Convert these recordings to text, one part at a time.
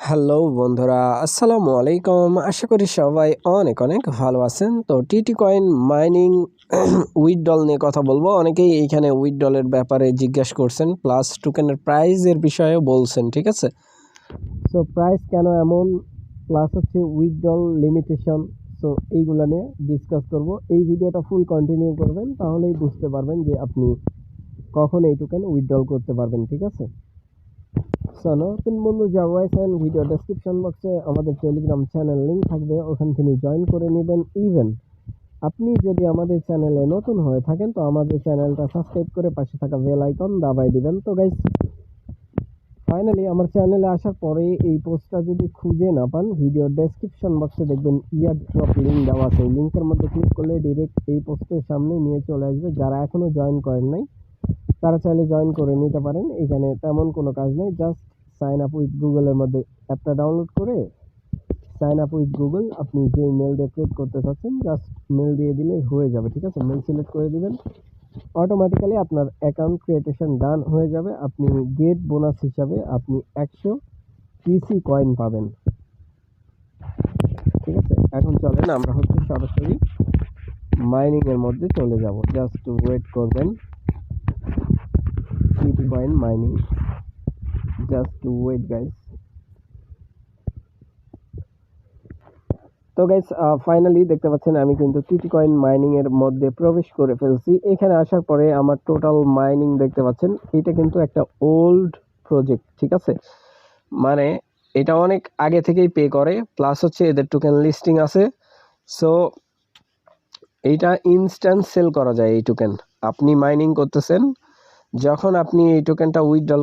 Hello বন্ধুরা, আসসালামু আলাইকুম। আশা করি সবাই অনেক অনেক ভালো আছেন। তো টিটি কয়েন মাইনিং উইথড্রল নিয়ে কথা বলবো। অনেকেই এইখানে উইথড্রলের ব্যাপারে জিজ্ঞাসা করছেন, প্লাস টোকেনের প্রাইসের বিষয়েও বলছেন, ঠিক আছে। সো প্রাইস কেন এমন, প্লাস হচ্ছে উইথড্রল লিমিটেশন, সো এইগুলো নিয়ে ডিসকাস করব। এই ভিডিওটা ফুল কন্টিনিউ করবেন, তাহলেই বুঝতে পারবেন যে আপনি কখন এই টোকেন উইথড্রল করতে পারবেন, ঠিক আছে। সো নতুন বন্ধু যারা রয়েছেন, ভিডিও ডেসক্রিপশন বক্সে আমাদের টেলিগ্রাম চ্যানেল লিঙ্ক থাকবে, ওখান থেকে জয়েন করে নেবেন। ইভেন আপনি যদি আমাদের চ্যানেলে নতুন হয়ে থাকেন তো আমাদের চ্যানেলটা সাবস্ক্রাইব করে পাশে থাকা বেল আইকন দাবাই দিবেন। তো গাইস, ফাইনালি আমার চ্যানেলে আসার পরে এই পোস্টটা যদি খুঁজে না পান, ভিডিও ডেসক্রিপশন বক্সে দেখবেন ইয়ার ড্রপ লিঙ্ক দেওয়া আছে। এই লিঙ্কের মধ্যে ক্লিক করলে ডিরেক্ট এই পোস্টের সামনে নিয়ে চলে আসবে। যারা এখনও জয়েন করেন নাই তারা চাইলে জয়েন করে নিতে পারেন। এখানে তেমন কোনো কাজ নেই, জাস্ট সাইন আপ উইথ গুগলের মধ্যে অ্যাপটা ডাউনলোড করে সাইন আপ উইথ গুগল আপনি যে মেল দিয়ে ক্রিয়েট করতে চাচ্ছেন জাস্ট মেল দিয়ে দিলেই হয়ে যাবে, ঠিক আছে। মেল সিলেক্ট করে দিবেন, অটোমেটিক্যালি আপনার অ্যাকাউন্ট ক্রিয়েটেশন ডান হয়ে যাবে। আপনি গেট বোনাস হিসাবে আপনি 100 পিসি কয়েন পাবেন, ঠিক আছে। এখন চলেন আমরা হচ্ছে সরাসরি মাইনিংয়ের মধ্যে চলে যাব। জাস্ট ওয়েট করবেন, TT coin mining, just wait guys. তো গাইস, ফাইনালি দেখতে পাচ্ছেন আমি কিন্তু টিটি কয়েন মাইনিং এর মধ্যে প্রবেশ করে ফেলছি। এখানে আসার পরে আমার টোটাল মাইনিং দেখতে পাচ্ছেন, এটা কিন্তু একটা ওল্ড প্রজেক্ট, ঠিক আছে। মানে এটা অনেক আগে থেকেই পে করে, প্লাস হচ্ছে এদের টোকেন লিস্টিং আছে। সো এইটা ইনস্ট্যান্ট সেল করা যায়। এই টোকেন আপনি মাইনিং করতেছেন, যখন আপনি এই টোকেনটা উইথড্রল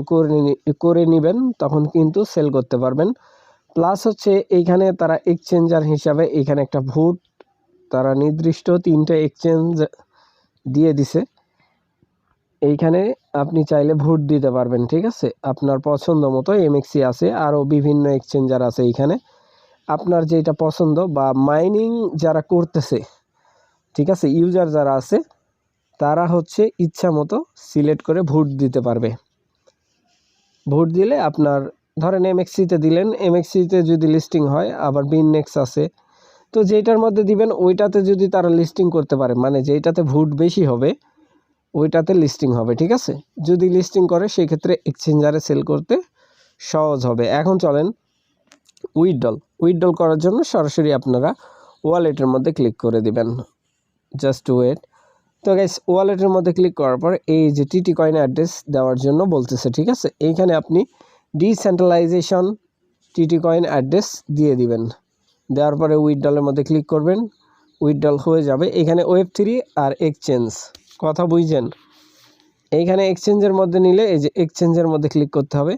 করে নেবেন তখন কিন্তু সেল করতে পারবেন। প্লাস হচ্ছে এইখানে তারা এক্সচেঞ্জার হিসাবে এখানে একটা ভোট তারা নির্দিষ্ট 3টে এক্সচেঞ্জ দিয়ে দিছে। এইখানে আপনি চাইলে ভোট দিতে পারবেন, ঠিক আছে। আপনার পছন্দ মতো এমএক্সি আছে, আরও বিভিন্ন এক্সচেঞ্জার আছে। এইখানে আপনার যেটা পছন্দ বা মাইনিং যারা করতেছে, ঠিক আছে, ইউজার যারা আছে তারা হচ্ছে ইচ্ছা মতো সিলেক্ট করে ভোট দিতে পারবে। ভোট দিলে আপনার ধরেন এমএক্সিতে দিলেন, এমএক্সিতে যদি লিস্টিং হয়, আবার বিননেক্স আছে, তো যেটার মধ্যে দিবেন ওইটাতে যদি তারা লিস্টিং করতে পারে, মানে যেটাতে ভোট বেশি হবে ওইটাতে লিস্টিং হবে, ঠিক আছে। যদি লিস্টিং করে সেক্ষেত্রে এক্সচেঞ্জারে সেল করতে সহজ হবে। এখন চলেন উইথড্রল করার জন্য সরাসরি আপনারা ওয়ালেটের মধ্যে ক্লিক করে দিবেন। Just wait. তো গাইস, ওয়ালেটের মধ্যে ক্লিক করার পর এই যে টিটি কয়েন অ্যাড্রেস দেওয়ার জন্য বলতেছে, ঠিক আছে। এইখানে আপনি ডিসেন্ট্রালাইজেশন টিটি কয়েন অ্যাড্রেস দিয়ে দিবেন। দেওয়ার পরে উইথড্রলের মধ্যে ক্লিক করবেন, উইথড্রল হয়ে যাবে। এখানে Web3 আর এক্সচেঞ্জ কথা বুঝছেন। এইখানে এক্সচেঞ্জের মধ্যে নিলে এই যে এক্সচেঞ্জের মধ্যে ক্লিক করতে হবে।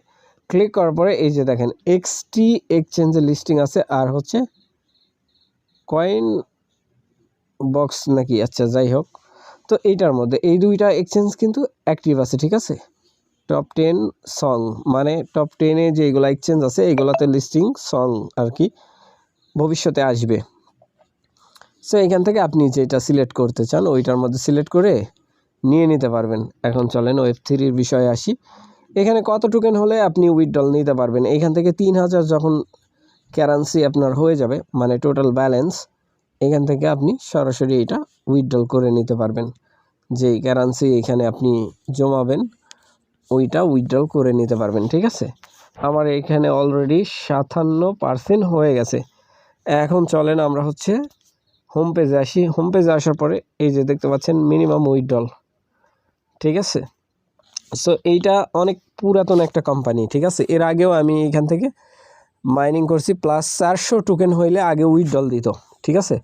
ক্লিক করার পরে এই যে দেখেন এক্সটি এক্সচেঞ্জের লিস্টিং আছে, আর হচ্ছে কয়েন বক্স নাকি, আচ্ছা যাই হোক। তো এইটার মধ্যে এই দুইটা এক্সচেঞ্জ কিন্তু অ্যাক্টিভ আছে, ঠিক আছে। টপ 10 সং, মানে টপ 10-এ যেগুলো এক্সচেঞ্জ আছে এইগুলোতে লিস্টিং সং আর কি ভবিষ্যতে আসবে। সো এখান থেকে আপনি যেটা সিলেক্ট করতে চান ওইটার মধ্যে সিলেক্ট করে নিয়ে নিতে পারবেন। এখন চলেন Web3-র বিষয়ে আসি। এখানে কত টোকেন হলে আপনি উইথড্রল নিতে পারবেন, এখান থেকে 3000 যখন কারেন্সি আপনার হয়ে যাবে, মানে টোটাল ব্যালেন্স, এখান থেকে আপনি সরাসরি এটা উইথড্রল করে নিতে পারবেন। যেই কারেন্সি এখানে আপনি জমাবেন ওইটা উইথড্রল করে নিতে পারবেন, ঠিক আছে। আমার এখানে অলরেডি 57% হয়ে গেছে। এখন চলেন আমরা হচ্ছে হোম পেজে আসি। হোম পেজে আসার পরে এই যে দেখতে পাচ্ছেন মিনিমাম উইথড্রল, ঠিক আছে। সো এইটা অনেক পুরাতন একটা কোম্পানি, ঠিক আছে। এর আগেও আমি এখান থেকে মাইনিং করছি, প্লাস 400 টোকেন হইলে আগে উইথড্রল দিত, ঠিক আছে।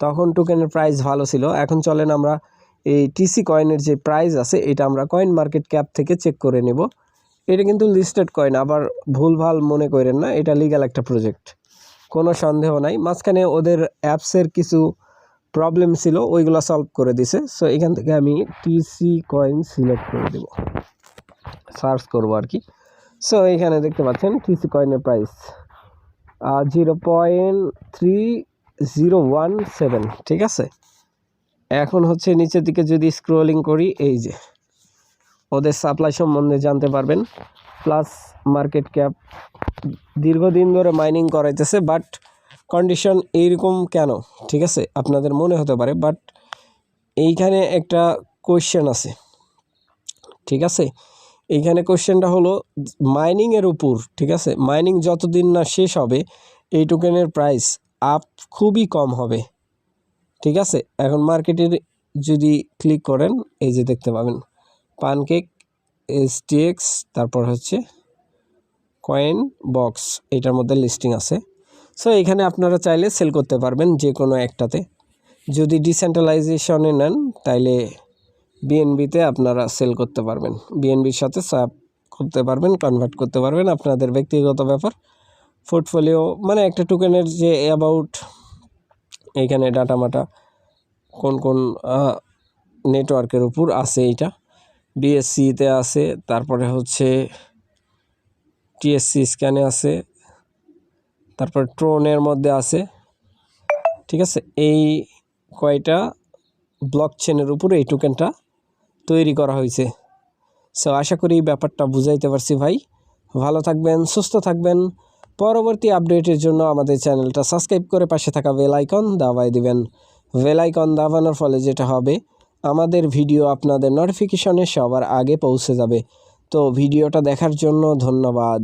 তখন টোকেনের প্রাইস ভালো ছিল। এখন চলেন আমরা এই টিসি কয়েনের যে প্রাইস আছে এটা আমরা কয়েন মার্কেট ক্যাপ থেকে চেক করে নেব। এটা কিন্তু লিস্টেড কয়েন, আবার ভুলভাল মনে করেন না, এটা লিগ্যাল একটা প্রজেক্ট, কোনো সন্দেহ নাই। মাঝখানে ওদের অ্যাপসের কিছু প্রবলেম ছিল, ওইগুলো সলভ করে দিছে। সো এখান থেকে আমি টিসি কয়েন সিলেক্ট করে দেব, সার্চ করব আর কি। সো এখানে দেখতে পাচ্ছেন টিসি কয়েনের প্রাইস 0.3017, ঠিক আছে। এখন হচ্ছে নিচের দিকে যদি স্ক্রলিং করি, এই যে ওদের সাপ্লাই সম্বন্ধে জানতে পারবেন, প্লাস মার্কেট ক্যাপ দীর্ঘদিন ধরে মাইনিং করাইতেছে, বাট কন্ডিশন এইরকম কেন, ঠিক আছে, আপনাদের মনে হতে পারে। বাট এইখানে একটা কোয়েশ্চেন আছে, ঠিক আছে। এইখানে কোয়েশ্চেনটা হলো মাইনিংয়ের উপর, ঠিক আছে, মাইনিং যতদিন না শেষ হবে এই টোকেনের প্রাইস আপ খুবই কম হবে, ঠিক আছে। এখন মার্কেটের যদি ক্লিক করেন, এই যে দেখতে পাবেন পানকেক, এসটিএক্স, তারপর হচ্ছে কয়েন বক্স, এটার মধ্যে লিস্টিং আছে। সো এখানে আপনারা চাইলে সেল করতে পারবেন যে কোনো একটাতে। যদি ডিসেন্ট্রালাইজেশনে নেন তাইলে বিএনবিতে আপনারা সেল করতে পারবেন, বিএনবির সাথে স্যাপ করতে পারবেন, কনভার্ট করতে পারবেন, আপনাদের ব্যক্তিগত ব্যাপার। পোর্টফোলিও মানে একটা টোকেনের যে অ্যাবাউট, এইখানে ডাটা মাটা কোন কোন নেটওয়ার্কের উপর আছে, এইটা বিএসসিতে আছে, তারপরে হচ্ছে টিএসসি স্ক্যানে আছে, তারপর ট্রোনের মধ্যে আছে, ঠিক আছে। এই কয়টা ব্লক চেনের উপরে এই টোকেনটা তৈরি করা হয়েছে। সো আশা করি এই ব্যাপারটা বুঝাইতে পারছি ভাই। ভালো থাকবেন, সুস্থ থাকবেন। পরবর্তী আপডেটের জন্য আমাদের চ্যানেলটা সাবস্ক্রাইব করে পাশে থাকা বেল আইকন দাবাই দিবেন। বেল আইকন দাবানোর ফলে যেটা হবে, আমাদের ভিডিও আপনাদের নোটিফিকেশনে সবার আগে পৌঁছে যাবে। তো ভিডিওটা দেখার জন্য ধন্যবাদ।